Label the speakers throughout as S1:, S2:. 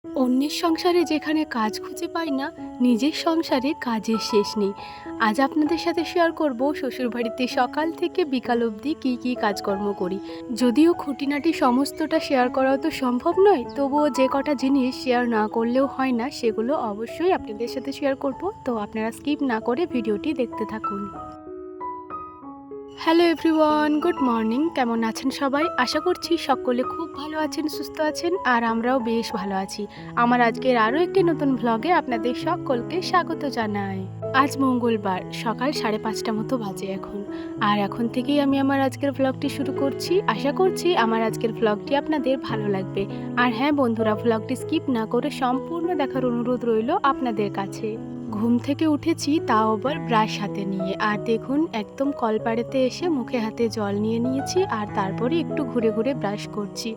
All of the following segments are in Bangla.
S1: অন্যের সংসারে যেখানে কাজ খুঁজে পাই না, নিজের সংসারে কাজের শেষ নেই। আজ আপনাদের সাথে শেয়ার করব শ্বশুরবাড়িতে সকাল থেকে বিকাল অবধি কী কী কাজকর্ম করি। যদিও খুঁটিনাটি সমস্তটা শেয়ার করাও তো সম্ভব নয়, তবুও যে কটা জিনিস শেয়ার না করলেও হয় না সেগুলো অবশ্যই আপনাদের সাথে শেয়ার করব। তো আপনারা স্কিপ না করে ভিডিওটি দেখতে থাকুন। Hello everyone, good morning. কেমন আছেন সবাই? আশা করছি সকলে খুব ভালো আছেন, সুস্থ আছেন, আর আমরাও বেশ ভালো আছি। আমার আজকের আরও একটি নতুন ভ্লগে আপনাদের সকলকে স্বাগত জানাই। আজ মঙ্গলবার, সকাল 5:30 মতো বাজে এখন। আর এখন থেকেই আমি আমার আজকের ভ্লগটি শুরু করছি। আশা করছি আমার আজকের ভ্লগটি আপনাদের ভালো লাগবে। আর হ্যাঁ বন্ধুরা, ভ্লগটি স্কিপ না করে সম্পূর্ণ দেখার অনুরোধ রইল আপনাদের কাছে। ঘুম থেকে উঠেছি, তাও আবার ব্রাশ হাতে নিয়ে। আর দেখুন, একদম কলপাড়েতে এসে মুখে হাতে জল নিয়ে নিয়েছি, আর তারপরে একটু ঘুরে ঘুরে ব্রাশ করছি।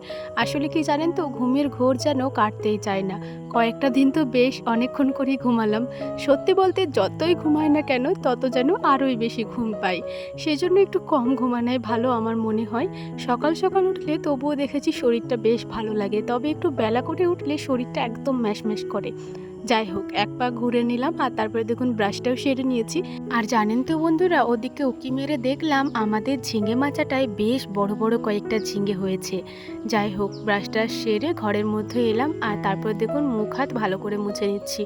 S1: আসলে কি জানেন তো, ঘুমের ঘোর যেন কাটতেই চায় না। কয়েকটা দিন তো বেশ অনেকক্ষণ করেই ঘুমালাম। সত্যি বলতে যতই ঘুমায় না কেন, তত যেন আরোই বেশি ঘুম পাই। সেজন্য একটু কম ঘুমানোই ভালো আমার মনে হয়। সকাল সকাল উঠলে তবুও দেখেছি শরীরটা বেশ ভালো লাগে, তবে একটু বেলা করে উঠলে শরীরটা একদম ম্যাশম্যাশ করে। যাই হোক, এক পা ঘুরে নিলাম, আর তারপরে দেখুন ব্রাশটাও সেরে নিয়েছি। আর জানেন তো বন্ধুরা, ওদিকে উঁকি মেরে দেখলাম আমাদের ঝিঙে মাচাটায় বেশ বড় বড় কয়েকটা ঝিঙে হয়েছে। যাই হোক, ব্রাশটা সেরে ঘরের মধ্যে এলাম, আর তারপরে দেখুন মুখ হাত ভালো করে মুছে নিচ্ছি।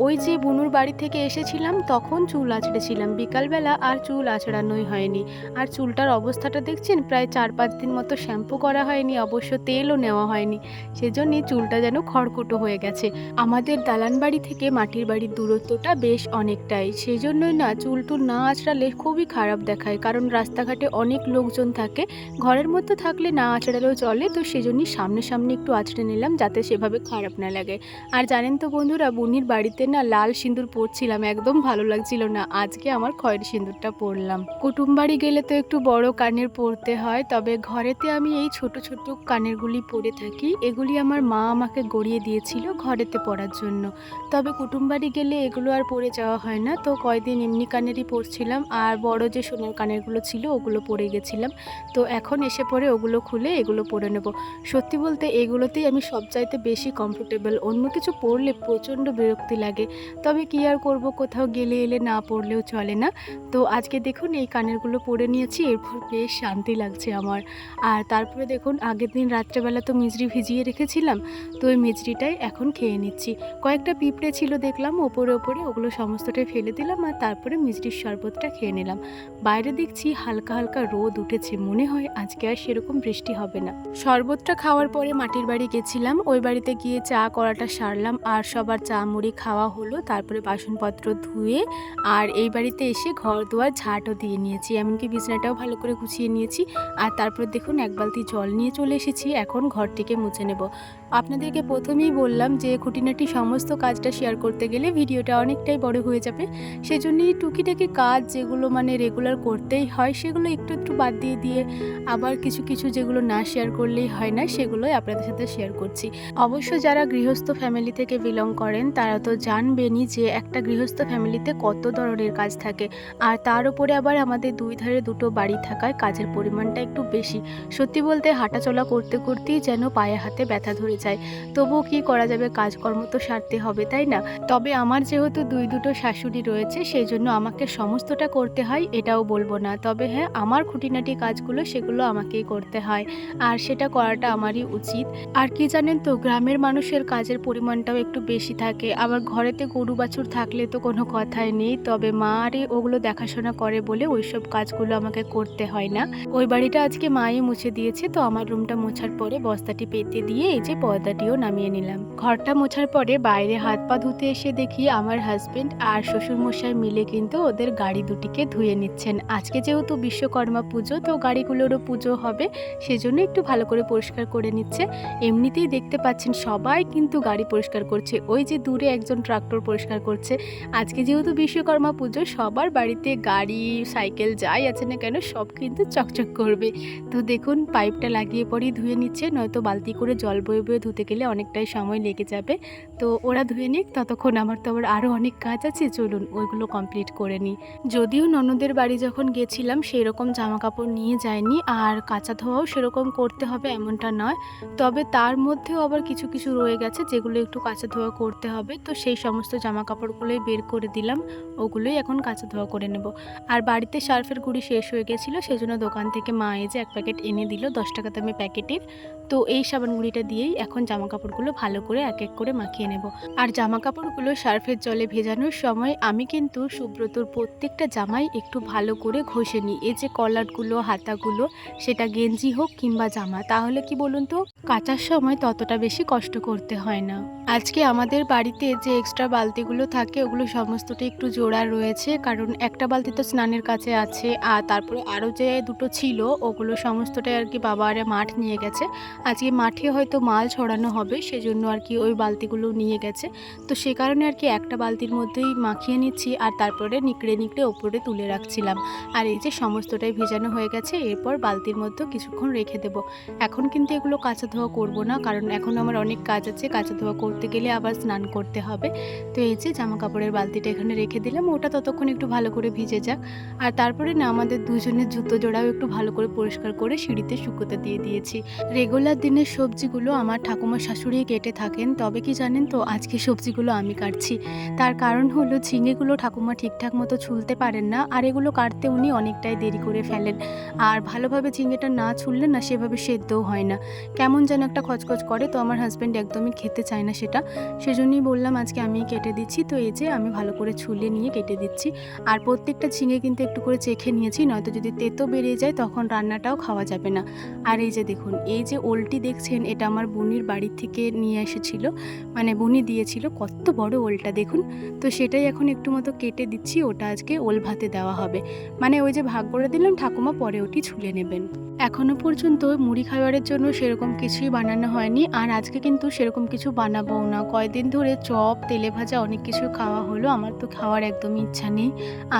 S1: ওই যে বুনুর বাড়ি থেকে এসেছিলাম, তখন চুল আঁচড়েছিলাম বিকালবেলা, আর চুল আঁচড়ানোই হয়নি। আর চুলটার অবস্থাটা দেখছেন, প্রায় 4-5 দিন মতো শ্যাম্পু করা হয়নি, অবশ্য তেলও নেওয়া হয়নি। সেজন্যই চুলটা যেন খড়কুটো হয়ে গেছে। আমাদের দালান বাড়ি থেকে মাটির বাড়ির দূরত্বটা বেশ অনেকটাই, সেই জন্যই না চুল টুল না আঁচড়ালে খুবই খারাপ দেখায়, কারণ রাস্তাঘাটে অনেক লোকজন থাকে। ঘরের মধ্যে থাকলে না আঁচড়ালেও চলে, তো সেজন্যই সামনে সামনে একটু আঁচড়ে নিলাম, যাতে সেভাবে খারাপ না লাগে। আর জানেন তো বন্ধুরা, বুনির বাড়িতে না লাল সিঁদুর পরছিলাম, একদম ভালো লাগছিল না। আজকে আমার খয়েরি সিঁদুরটা পরলাম। কুটুম বাড়ি গেলে তো একটু বড় কানের পরতে হয়, তবে ঘরেতে আমি এই ছোট ছোট কানেরগুলি পরে থাকি। এগুলি আমার মা আমাকে গড়িয়ে দিয়েছিল ঘরেতে পরার জন্য। তবে কুটুমবাড়ি গেলে এগুলো আর পরে যাওয়া হয় না, তো কয়দিন এমনি কানেরই পরছিলাম, আর বড় যে সোনার কানেরগুলো ছিল ওগুলো পরে গেছিলাম। তো এখন এসে পরে ওগুলো খুলে এগুলো পরে নেব। সত্যি বলতে এগুলোতেই আমি সবচাইতে বেশি কমফোর্টেবল। অন্য কিছু পরলে প্রচণ্ড বিরক্তি লাগে, তবে কি আর করব, কোথাও গেলে এলে না পরলেও চলে না। তো আজকে দেখুন এই কানেরগুলো পরে নিয়েছি, এরপর বেশ শান্তি লাগছে আমার। আর তারপরে দেখুন, আগের দিন রাত্রেবেলা তো মিজরি ভিজিয়ে রেখেছিলাম, তো ওই মিজরিটাই এখন খেয়ে নিচ্ছি। কয়েকটা পিঁপড়ে ছিল দেখলাম ওপরে ওপরে, ওগুলো সমস্তটাই ফেলে দিলাম, আর তারপরে মিষ্টির শরবতটা খেয়ে নিলাম। বাইরে দেখছি হালকা হালকা রোদ উঠেছে, মনে হয় আজকে আর সেরকম বৃষ্টি হবে না। শরবতটা খাওয়ার পরে মাটির বাড়ি গেছিলাম, ওই বাড়িতে গিয়ে চা করাটা সারলাম, আর সবার চা মুড়ি খাওয়া হলো। তারপরে বাসনপত্র ধুয়ে আর এই বাড়িতে এসে ঘর দুয়ার ঝাঁটও দিয়ে নিয়েছি, এমনকি বিছানাটাও ভালো করে গুছিয়ে নিয়েছি। আর তারপর দেখুন এক বালতি জল নিয়ে চলে এসেছি, এখন ঘরটিকে মুছে নেব। আপনাদেরকে প্রথমেই বললাম যে খুঁটিনাটি সমস্ত কাজটা শেয়ার করতে গেলে ভিডিওটা অনেকটাই বড় হয়ে যাবে। সেজন্যই টুকিটাকি কাজ যেগুলো মানে রেগুলার করতেই হয়, সেগুলো একটু একটু বাদ দিয়ে দিয়ে আবার কিছু কিছু যেগুলো না শেয়ার করলেই হয় না, সেগুলোই আপনাদের সাথে শেয়ার করছি। অবশ্য যারা গৃহস্থ ফ্যামিলি থেকে বিলং করেন তারা তো জানবেনই যে একটা গৃহস্থ ফ্যামিলিতে কত ধরনের কাজ থাকে। আর তার উপরে আবার আমাদের দুই ধারে দুটো বাড়ি থাকায় কাজের পরিমাণটা একটু বেশি। সত্যি বলতে হাঁটাচলা করতে করতেই যেন পায়ে হাতে ব্যথা ধরে যায়। তবুও কি করা যাবে, কাজকর্ম তো সারতে হবে, তাই না? তবে আমার যেহেতু দুটো শাশুড়ি রয়েছে, সেই জন্য আমাকে সমস্তটা করতে হয় এটাও বলবো না। তবে হ্যাঁ, আমার খুঁটিনাটি কাজগুলো সেগুলো আমাকেই করতে হয়, আর সেটা করাটা আমারই উচিত। আর কি জানেন তো, গ্রামের মানুষের কাজের পরিমাণটাও একটু বেশি থাকে। আবার ঘরেতে গরু বাছুর থাকলে তো কোনো কথাই নেই, তবে মা আরে ওগুলো দেখাশোনা করে বলে ওইসব কাজগুলো আমাকে করতে হয় না। ওই বাড়িটা আজকে মাই মুছে দিয়েছে, তো আমার রুমটা মোছার পরে বস্তাটি পেতে দিয়ে এই যে পর্দাটিও নামিয়ে নিলাম। ঘরটা মোছার পরে বাইরে হাত পা ধুতে এসে দেখি আমার হাজবেন্ড আর শ্বশুরমশাই মিলে কিন্তু ওদের গাড়ি দুটিকে ধুয়ে নিচ্ছেন। আজকে যেহেতু বিশ্বকর্মা পুজো, তো গাড়িগুলোরও পুজো হবে, সেজন্য একটু ভালো করে পরিষ্কার করে নিচ্ছে। এমনিতেই দেখতে পাচ্ছেন সবাই কিন্তু গাড়ি পরিষ্কার করছে, ওই যে দূরে একজন ট্রাক্টর পরিষ্কার করছে। আজকে যেহেতু বিশ্বকর্মা পুজো, সবার বাড়িতে গাড়ি সাইকেল যাই আছে না কেন সব কিন্তু চকচক করবে। তো দেখুন পাইপটা লাগিয়ে পরেই ধুয়ে নিচ্ছে, নয়তো বালতি করে জল বয়ে বয়ে ধুতে গেলে অনেকটাই সময় লেগে যাবে। তো ওরা ধুয়ে নিক, ততক্ষণ আমার তো আবার আরও অনেক কাজ আছে, চলুন ওইগুলো কমপ্লিট করে নিই। যদিও ননদের বাড়ি যখন গেছিলাম সেরকম জামা কাপড় নিয়ে যাইনি, আর কাচা ধোয়াও সেরকম করতে হবে এমনটা নয়। তবে তার মধ্যেও আবার কিছু কিছু রয়ে গেছে যেগুলো একটু কাচা ধোয়া করতে হবে, তো সেই সমস্ত জামা কাপড়গুলোই বের করে দিলাম, ওগুলোই এখন কাচা ধোয়া করে নেব। আর বাড়িতে সার্ফের গুঁড়ি শেষ হয়ে গেছিলো, সেজন্য দোকান থেকে মা এই যে 1 প্যাকেট এনে দিল 10 টাকা দামে প্যাকেটের। তো এই সাবান গুঁড়িটা দিয়েই এখন জামা কাপড়গুলো ভালো করে এক এক করে মাখিয়ে নেব। আর জামা কাপড়গুলো সার্ফের জলে ভেজানোর সময় আমি কিন্তু সুব্রতর প্রত্যেকটা জামাই একটু ভালো করে ঘষে নিই। এই যে কলারগুলো, হাতাগুলো, সেটা গেঞ্জি হোক কিংবা জামা, তাহলে কি বলুন তো কাচার সময় ততটা বেশি কষ্ট করতে হয় না। আজকে আমাদের বাড়িতে যে এক্সট্রা বালতিগুলো থাকে ওগুলো সমস্তটা একটু জোড়া রয়েছে, কারণ একটা বালতি তো স্নানের কাছে আছে, আর তারপরে আরও যে দুটো ছিল ওগুলো সমস্তটাই আর কি বাবা আরে মাঠ নিয়ে গেছে। আজকে মাঠে হয়তো মাল ছড়ানো হবে, সেজন্য আর কি ওই বালতিগুলো নিয়ে গেছে। তো সে কারণে আর কি একটা বালতির মধ্যেই মাখিয়ে নিচ্ছি, আর তারপরে নিকড়ে নিকড়ে ওপরে তুলে রাখছিলাম। আর এই যে সমস্তটাই ভেজানো হয়ে গেছে, এরপর বালতির মধ্যে কিছুক্ষণ রেখে দেব। এখন কিন্তু এগুলো কাঁচা ধোয়া করবো না, কারণ এখন আমার অনেক কাজ আছে, কাঁচা ধোয়া করতে গেলে আবার স্নান করতে হবে। তো এই যে জামা কাপড়ের বালতিটা এখানে রেখে দিলাম, ওটা ততক্ষণ একটু ভালো করে ভিজে যাক। আর তারপরে না আমাদের দুজনের জুতো জোড়াও একটু ভালো করে পরিষ্কার করে সিঁড়িতে শুকোতে দিয়ে দিয়েছি। রেগুলার দিনের সবজিগুলো আমার ঠাকুমা শাশুড়ি কেটে থাকেন, তবে কি জানেন তো আজকে সবজিগুলো আমি কাটছি। তার কারণ হলো ঝিঙেগুলো ঠাকুমা ঠিকঠাক মতো ছুলতে পারেন না, আর এগুলো কাটতে উনি অনেকটাই দেরি করে ফেলেন। আর ভালোভাবে ঝিঙেটা না ছুললে না সেভাবে সেদ্ধও হয় না, কেমন যেন একটা খচখচ করে। তো আমার হাজব্যান্ড একদমই খেতে চায় না সেটা, সেজন্যই বললাম আজকে আমি কেটে দিচ্ছি। তো এই যে আমি ভালো করে ছুলে নিয়ে কেটে দিচ্ছি। আর প্রত্যেকটা ঝিঙে কিন্তু একটু করে চেখে নিয়েছি, নয়তো যদি তেতো বেরিয়ে যায় তখন রান্নাটাও খাওয়া যাবে না। আর এই যে দেখুন, এই যে ওলটি দেখছেন এটা আমার বোনির বাড়ি থেকে নিয়ে এসেছিল, মানে বুনি দিয়েছিল। কত বড় ওলটা দেখুন। তো সেটাই এখন একটু মতো কেটে দিচ্ছি, ওটা আজকে ওল ভাতে দেওয়া হবে। মানে ওই যে ভাগ করে দিলাম, ঠাকুমা পরে ওটি ছুলে নেবেন। এখনও পর্যন্ত মুড়ি খাবারের জন্য সেরকম কিছুই বানানো হয়নি, আর আজকে কিন্তু সেরকম কিছু বানাবোও না। কয়েকদিন ধরে চপ, তেলে ভাজা অনেক কিছু খাওয়া হলো, আমার তো খাওয়ার একদমই ইচ্ছা নেই।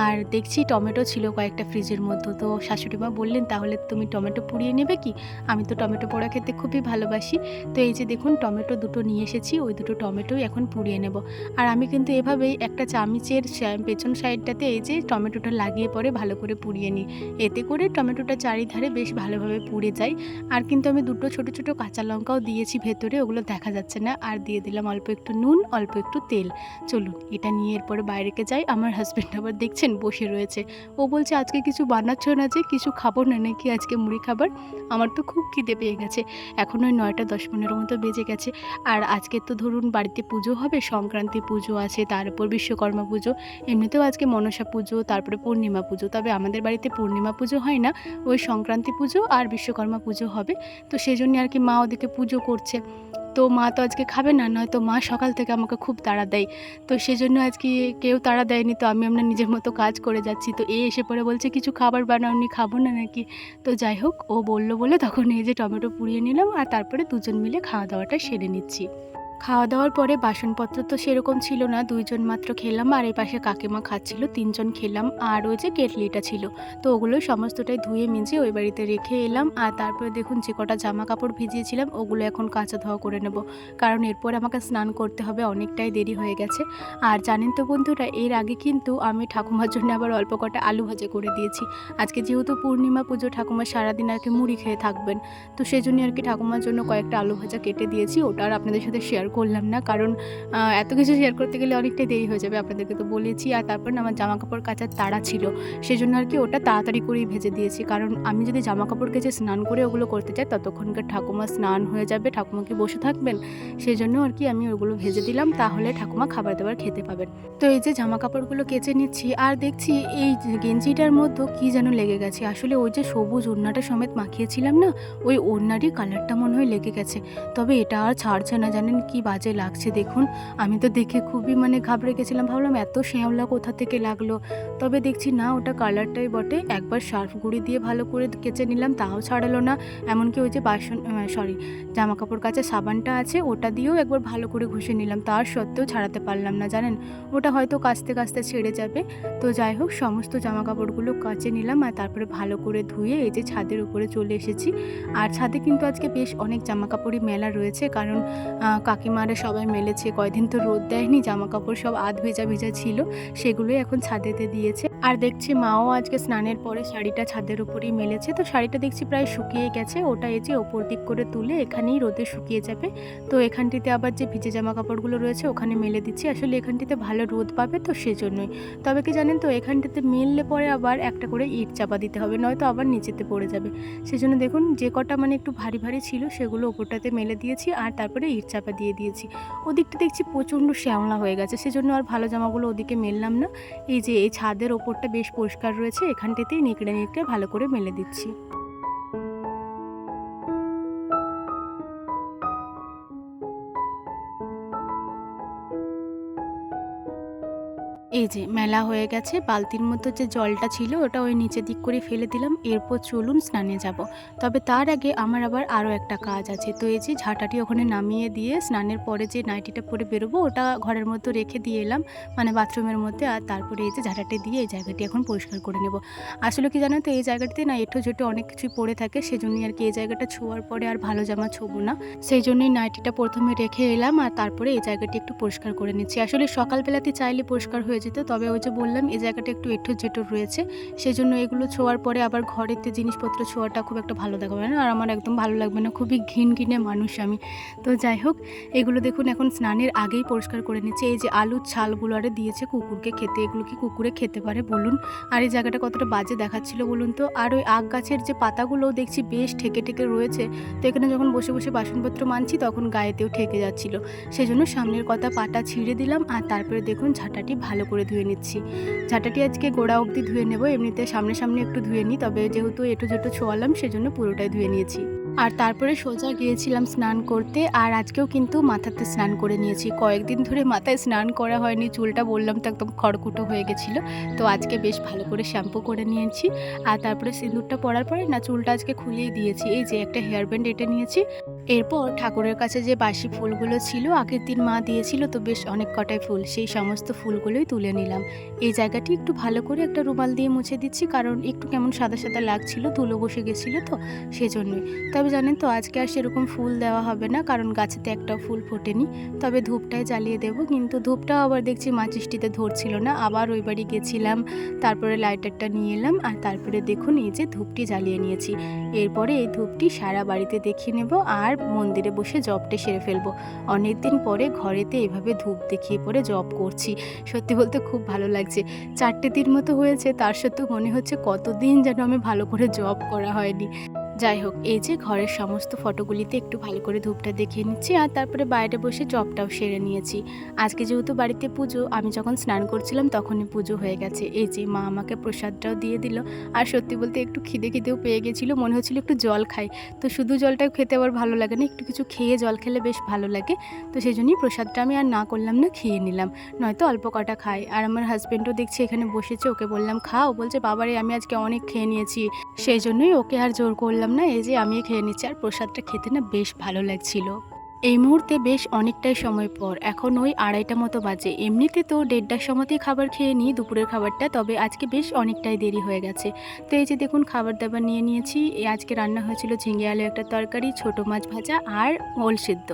S1: আর দেখছি টমেটো ছিল কয়েকটা ফ্রিজের মধ্যে, তো শাশুড়িমা বললেন তাহলে তুমি টমেটো পুড়িয়ে নেবে কি, আমি তো টমেটো পোড়া খেতে খুবই ভালোবাসি। তো এই যে দেখুন টমেটো দুটো নিয়ে এসেছি, ওই দুটো টমেটোই এখন পুড়িয়ে নেব। আর আমি কিন্তু এভাবেই একটা চামচের পেছন সাইডটাতে এই যে টমেটোটা লাগিয়ে পরে ভালো করে পুড়িয়ে নিই, এতে করে টমেটোটা চারিধারে বেশ ভালোভাবে পুড়ে যায়। আর কিন্তু আমি দুটো ছোট ছোট কাঁচা লঙ্কাও দিয়েছি ভেতরে, ওগুলো দেখা যাচ্ছে না। আর দিয়ে দিলাম অল্প একটু নুন, অল্প একটু তেল। চলুন এটা নিয়ে এরপরে বাইরেকে যাই। আমার হাজব্যান্ড আবার দেখছেন বসে রয়েছে, ও বলছে আজকে কিছু বানাচ্ছ না, যে কিছু খাবো না নাকি আজকে মুড়ি খাবার? আমার তো খুব খিদে পেয়ে গেছে, এখন ওই 9টা 10-15 মতো বেজে গেছে। আর আজকে তো ধরুন বাড়িতে পুজো হবে, সংক্রান্তি পুজো আছে, তারপর বিশ্বকর্মা পুজো, এমনিতেও আজকে মনসা পুজো, তারপরে পূর্ণিমা পুজো। তবে আমাদের বাড়িতে পূর্ণিমা পুজো হয় না, ওই সংক্রান্তি পুজো আর বিশ্বকর্মা পুজো হবে। তো সেজন্য আর কি মা ওদিকে পুজো করছে। তো মা তো আজকে খাবে না, নয়তো মা সকাল থেকে আমাকে খুব তাড়া দেয়। তো সেজন্য আজকে কেউ তাড়া দেয়নি, তো আমি আমরা নিজের মতো কাজ করে যাচ্ছি। তো এসে পরে বলছে কিছু খাবার বানাওনি, খাবো না নাকি? তো যাই হোক, ও বললো বলে তখন এই যে টমেটো পুড়িয়ে নিলাম, আর তারপরে দুজন মিলে খাওয়া দাওয়াটা সেরে নিচ্ছি। খাওয়া দাওয়ার পরে বাসনপত্র তো সেরকম ছিল না, 2 জন মাত্র খেলাম, আর এই পাশে কাকিমা খাচ্ছিল, 3 জন খেলাম। আর ওই যে কেটলিটা ছিল, তো ওগুলো সমস্তটাই ধুয়ে মেজে ওই বাড়িতে রেখে এলাম। আর তারপরে দেখুন যে কটা জামা কাপড় ভিজিয়েছিলাম ওগুলো এখন কাচা ধোয়া করে নেব, কারণ এরপর আমাকে স্নান করতে হবে, অনেকটাই দেরি হয়ে গেছে। আর জানেন তো বন্ধুরা, এর আগে কিন্তু আমি ঠাকুমার জন্য আবার অল্প কটা আলু ভাজা করে দিয়েছি। আজকে যেহেতু পূর্ণিমা পুজো, ঠাকুমা সারাদিন আর কি মুড়ি খেয়ে থাকবেন, তো সেই জন্য আর কি ঠাকুমার জন্য কয়েকটা আলু ভাজা কেটে দিয়েছি। ওটা আর আপনাদের সাথে শেয়ার করলাম না, কারণ এত কিছু শেয়ার করতে গেলে অনেকটাই দেরি হয়ে যাবে, আপনাদেরকে তো বলেছি। আর তারপর আমার জামা কাপড় কাচার তাড়া ছিল, সেজন্য আর কি ওটা তাড়াতাড়ি করেই ভেজে দিয়েছি, কারণ আমি যদি জামা কাপড় কেচে স্নান করে ওগুলো করতে চাই ততক্ষণকার ঠাকুমা স্নান হয়ে যাবে, ঠাকুমা কি বসে থাকবেন? সেজন্য আর কি আমি ওগুলো ভেজে দিলাম, তাহলে ঠাকুমা খাবার দাবার খেতে পাবেন। তো এই যে জামা কাপড়গুলো কেচে নিচ্ছি, আর দেখছি এই গেঞ্জিটার মধ্যে কি যেন লেগে গেছে। আসলে ওই যে সবুজ ওড়নাটা সমেত মাখিয়েছিলাম না, ওই ওড়নারই কালারটা মনে হয় লেগে গেছে। তবে এটা আর ছাড়ছে না, জানেন কি বাজে লাগছে দেখুন। আমি তো দেখে খুবই ঘাবড়ে গেছিলাম, ভাবলাম এত শ্যাওলা কোথা থেকে লাগলো। তবে দেখছি না, ওটা কালারটাই বটে। একবার সার্ফ গুঁড়ি দিয়ে ভালো করে কেচে নিলাম, তাও ছাড়ালো না। এমনকি ওই যে জামা কাপড় কাচা সাবানটা আছে, ওটা দিয়েও একবার ভালো করে ঘষে নিলাম, তার সত্ত্বেও ছাড়াতে পারলাম না, জানেন। ওটা হয়তো কাচতে কাচতে ছেড়ে যাবে। তো যাই হোক, সমস্ত জামা কাপড়গুলো কাচে নিলাম, আর তারপরে ভালো করে ধুয়ে এই যে ছাদের উপরে চলে এসেছি। আর ছাদে কিন্তু আজকে বেশ অনেক জামা কাপড়ই মেলা রয়েছে, কারণ কাকিমা কাকিমারা সবাই মেলেছে, কয়দিন তো রোদ দেয়নি, জামা কাপড় সব আধ ভেজা ভেজা ছিল, সেগুলোই এখন ছাদেতে দিয়েছে। আর দেখছি মাও আজকে স্নানের পরে শাড়িটা ছাদের উপরেই মেলেছে, তো শাড়িটা দেখছি প্রায় শুকিয়ে গেছে, ওটা এই যে ওপর দিক করে তুলে এখানেই রোদে শুকিয়ে যাবে। তো এখানটিতে আবার যে ভিজে জামা কাপড়গুলো রয়েছে ওখানে মেলে দিচ্ছি, আসলে এখানটিতে ভালো রোদ পাবে তো সেজন্যই। তবে কি জানেন তো, এখানটিতে মেললে পরে আবার একটা করে ইট চাপা দিতে হবে, নয়তো আবার নিচেতে পড়ে যাবে। সেজন্য দেখুন যে কটা মানে একটু ভারী ভারী ছিল সেগুলো ওপরটাতে মেলে দিয়েছি, আর তারপরে ইট চাপা দিয়ে দিয়েছি। ওদিকটা দেখছি প্রচণ্ড শ্যাওলা হয়ে গেছে, সেজন্য আর ভালো জামাগুলো ওদিকে মেললাম না। এই যে এই ছাদের ওপরটা বেশ পরিষ্কার রয়েছে, এখানটাতেই নেকড়ে নেকড়ে ভালো করে মেলে দিচ্ছি। এই যে মেলা হয়ে গেছে, বালতির মধ্যে যে জলটা ছিল ওটা ওই নিচের দিক করে ফেলে দিলাম। এরপর চলুন স্নানে যাব। তবে তার আগে আমার আবার আরও একটা কাজ আছে। তো এই যে ঝাঁটাটি ওখানে নামিয়ে দিয়ে স্নানের পরে যে নাইটিটা পরে বেরোবো ওটা ঘরের মধ্যে রেখে দিয়ে এলাম, মানে বাথরুমের মধ্যে। আর তারপরে এই যে ঝাঁটাটি দিয়ে এই জায়গাটি এখন পরিষ্কার করে নেব। আসলে কি জানেন তো, এই জায়গাটিতে না এঁঠো ঝেঁটো অনেক কিছুই পড়ে থাকে, সেজন্যই আর কি এই জায়গাটা ছোঁয়ার পরে আর ভালো জামা ছোবো না। সেই জন্যই নাইটিটা প্রথমে রেখে এলাম, আর তারপরে এই জায়গাটি একটু পরিষ্কার করে নিচ্ছি। আসলে সকালবেলাতে চাইলে পরিষ্কার হয়ে যেত, তবে ওই যে বললাম এই জায়গাটা একটু এঁঠো জেঠো রয়েছে, সেজন্য এগুলো ছোঁয়ার পরে আবার ঘরেতে জিনিসপত্র ছোঁয়াটা খুব একটা ভালো দেখাবে না, আর আমার একদম ভালো লাগবে না, খুবই ঘিনে মানুষ আমি। তো যাই হোক, এগুলো দেখুন এখন স্নানের আগেই পরিষ্কার করে নিচ্ছে। এই যে আলুর ছালগুলো আরে দিয়েছে কুকুরকে খেতে, এগুলো কি কুকুরে খেতে পারে বলুন? আর এই জায়গাটা কতটা বাজে দেখাচ্ছিল বলুন তো। আর ওই আগ গাছের যে পাতাগুলোও দেখছি বেশ ঠেকে ঠেকে রয়েছে, তো এখানে যখন বসে বসে বাসনপত্র মানছি তখন গায়েতেও ঠেকে যাচ্ছিল, সেজন্য সামনের কথা পাটা ছিঁড়ে দিলাম। আর তারপরে দেখুন ঝাঁটাটি ভালো করে ধুয়ে নিচ্ছি। ঝাঁটাটি আজকে গোড়া অবধি ধুয়ে নেব, এমনিতে সামনে সামনে একটু ধুয়ে নিই, তবে যেহেতু এঁটো জেটো ছোঁয়ালাম সেজন্য পুরোটাই ধুয়ে নিয়েছি। আর তারপরে সোজা গিয়েছিলাম স্নান করতে, আর আজকেও কিন্তু মাথাতে স্নান করে নিয়েছি। কয়েকদিন ধরে মাথায় স্নান করা হয়নি, চুলটা বললাম তো একদম খড়কুটো হয়ে গেছিলো, তো আজকে বেশ ভালো করে শ্যাম্পু করে নিয়েছি। আর তারপরে সিঁদুরটা পরার পরে না চুলটা আজকে খুলেই দিয়েছি। এই যে একটা হেয়ার ব্যান্ড এঁটে নিয়েছি। এরপর ঠাকুরের কাছে যে বাসি ফুলগুলো ছিল আগের দিন মা দিয়েছিল, তো বেশ অনেক কটাই ফুল, সেই সমস্ত ফুলগুলোই তুলে নিলাম। এই জায়গাটি একটু ভালো করে একটা রুমাল দিয়ে মুছে দিচ্ছি, কারণ একটু কেমন সাদা সাদা লাগছিল, ধুলো বসে গেছিলো তো সেজন্যই। তবে জানেন তো আজকে আর সেরকম ফুল দেওয়া হবে না, কারণ গাছেতে একটাও ফুল ফোটেনি, তবে ধূপটাই জ্বালিয়ে দেবো। কিন্তু ধূপটাও আবার দেখছি মাচিসটিতে ধরছিল না, আবার ওই বাড়ি গেছিলাম, তারপরে লাইটারটা নিয়ে এলাম, আর তারপরে দেখুন এই যে ধূপটি জ্বালিয়ে নিয়েছি। এরপরে এই ধূপটি সারা বাড়িতে দেখিয়ে নেব, আর মন্দিরে বসে জবটা সেরে ফেলবো। অনেকদিন পরে ঘরেতে এভাবে ধূপ দেখিয়ে পরে জব করছি, সত্যি বলতে খুব ভালো লাগছে। 4টে দিন মতো হয়েছে, তার সত্ত্বেও মনে হচ্ছে কতদিন যেন আমি ভালো করে জব করা হয়নি। যাই হোক, এই যে ঘরের সমস্ত ফটোগুলিতে একটু ভালো করে ধূপটা দেখিয়ে নিচ্ছি, আর তারপরে বাইরে বসে জবটাও সেরে নিয়েছি। আজকে যেহেতু বাড়িতে পুজো, আমি যখন স্নান করছিলাম তখনই পুজো হয়ে গেছে। এই যে মা আমাকে প্রসাদটাও দিয়ে দিল, আর সত্যি বলতে একটু খিদেও পেয়ে গেছিলো, মনে হচ্ছিল একটু জল খাই। তো শুধু জলটাও খেতে আবার ভালো লাগে না, একটু কিছু খেয়ে জল খেলে বেশ ভালো লাগে। তো সেই জন্যই প্রসাদটা আমি আর না করলাম না, খেয়ে নিলাম, নয়তো অল্প কটা খাই। আর আমার হাজব্যান্ডও দেখছি এখানে বসেছে, ওকে বললাম খাও, বলছে বাবারে আমি আজকে অনেক খেয়ে নিয়েছি, সেই জন্যই ওকে আর জোর করলাম না। এই যে আমি খেয়ে নিচ্ছি, আর প্রসাদটা খেতে না বেশ ভালো লাগছিল। এই মুহূর্তে বেশ অনেকটাই সময় পর, এখন ওই 2:30টা মতো বাজে। এমনিতে তো 1:30টার সময়তেই খাবার খেয়ে নিই দুপুরের খাবারটা, তবে আজকে বেশ অনেকটাই দেরি হয়ে গেছে। তো এই যে দেখুন খাবার দাবার নিয়ে নিয়েছি। আজকে রান্না হয়েছিল ঝিঙে আলু একটা তরকারি, ছোটো মাছ ভাজা আর ওল সিদ্ধ।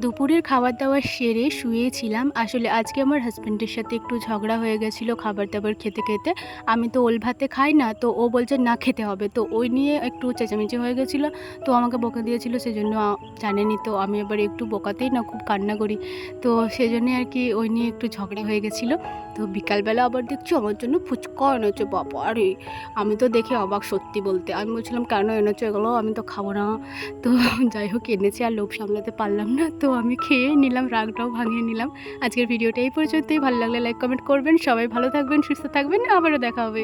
S1: দুপুরের খাবার দাবার সেরে শুয়েছিলাম। আসলে আজকে আমার হাজব্যান্ডের সাথে একটু ঝগড়া হয়ে গেছিলো খাবার দাবার খেতে খেতে। আমি তো ওল ভাতে খাই না, তো ও বলছে না খেতে হবে, তো ওই নিয়ে একটু চেঁচামেচি হয়ে গেছিলো, তো আমাকে বকা দিয়েছিল। সেজন্য জানেনই তো আমি এবার একটু বকাতেই না খুব কান্না করি, তো সেজন্যই আর কি ওই নিয়ে একটু ঝগড়া হয়ে গেছিলো। তো বিকালবেলা আবার দেখছি আমার জন্য ফুচকা এনেছে, বাবা রে, আমি তো দেখে অবাক সত্যি বলতে। আমি বলছিলাম কেন এনেছো এগুলো, আমি তো খাবো না। তো যাই হোক এনেছে, আর লোভ সামলাতে পারলাম না, তো আমি খেয়ে নিলাম, রাগটাও ভাঙিয়ে নিলাম। আজকের ভিডিওটা এই পর্যন্তই। ভালো লাগলে লাইক কমেন্ট করবেন। সবাই ভালো থাকবেন, সুস্থ থাকবেন, আবারও দেখা হবে।